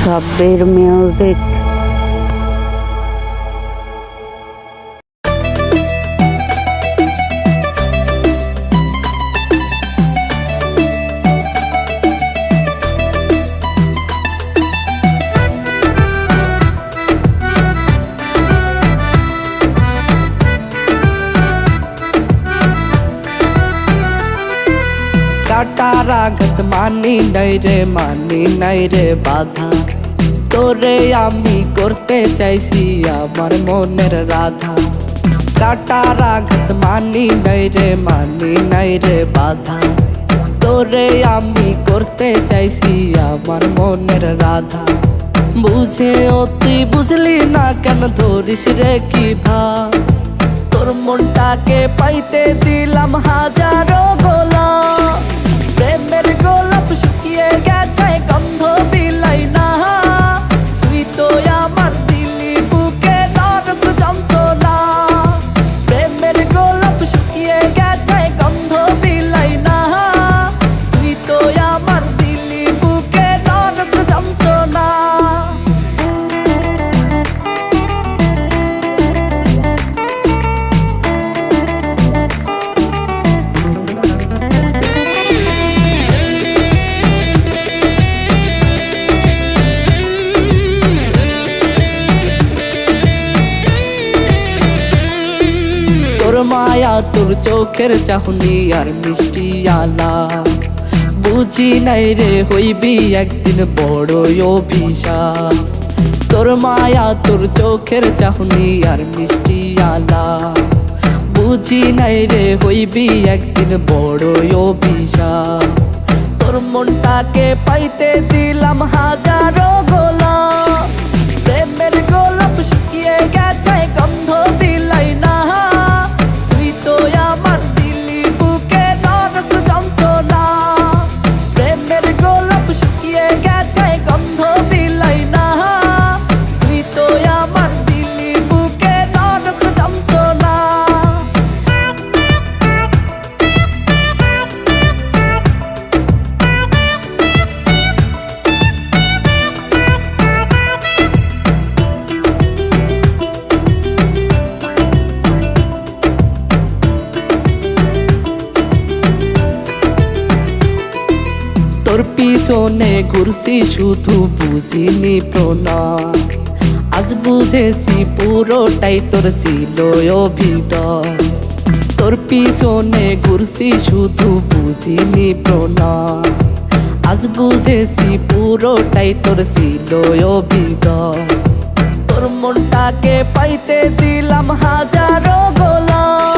Sabbir music. কাটার আঘাত মানি নাই রে বাধা, তোরে আমি করতে চাইছি আমার মনের রাধা। কাটার আঘাত মানি নাই রে বাধা, তোরে আমি করতে চাইছি আমার মনের রাধা। বুঝে তুই বুঝলি না কেন ধরিস রে কি ভাব, তোর মনটাকে পাইতে দিলাম হাজারো গোলাপ। প্রেমের গোলাপ শুকিয়ে গেছে গন্ধ বিলাই না, তুই তো আমার দিলি বুকে নরক যন্ত্রণা। প্রেমের গোলাপ শুকিয়ে গেছে গন্ধ বিলাই না, তুই তো আমার দিলি বুকে নরক যন্ত্রণা। তোর মায়া তোর চোখের চাহনি আর মিষ্টি আলা, বুঝি নাই রে হইবি একদিন বড় অভিশাপ। তোর মায়া তোর চোখের চাহনি আর মিষ্টি আলা, বুঝি নাই রে হইবি একদিন বড় অভিশাপ। তোর মনটাকে পাইতে দিলাম হাজারো গোলাপ, প্রেমের গোলাপ শুকিয়ে গেছে গন্ধ বিলাই না, তুই তো আমার দিলি বুকে নরক যন্ত্রণা। প্রেমের গোলাপ শুকিয়ে গেছে গন্ধ বিলাই না, তুই তো আমার দিলি বুকে নরক যন্ত্রণা। তোর পিছনে ঘুরছি শুধু বুঝিনি প্রণয়, আজ বুঝেছি পুরোটাই তোর ছিল অভিনয়। তোর পিছনে ঘুরছি শুধু বুঝিনি প্রণয়, আজ বুঝেছি পুরোটাই তোর ছিল অভিনয়। তোর মনটাকে পাইতে দিলাম হাজারো গোলাপ,